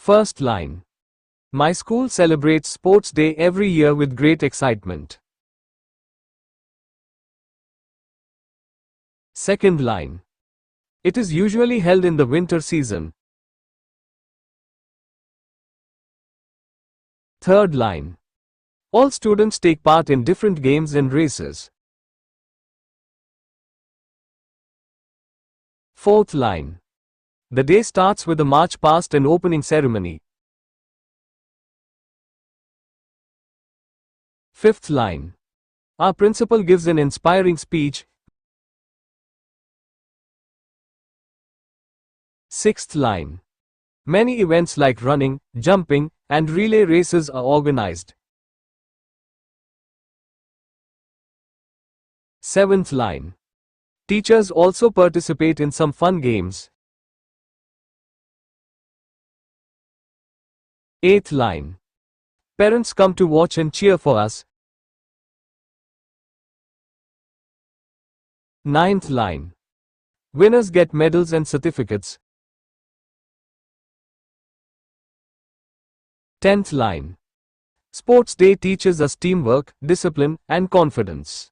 First line. My school celebrates Sports Day every year with great excitement. Second line. It is usually held in the winter season. Third line. All students take part in different games and races. Fourth line. The day starts with a march past and opening ceremony. Fifth line. Our principal gives an inspiring speech. Sixth line. Many events like running, jumping, and relay races are organized. Seventh line. Teachers also participate in some fun games. Eighth line. Parents come to watch and cheer for us. Ninth line. Winners get medals and certificates. 10th line. Sports Day teaches us teamwork, discipline, and confidence.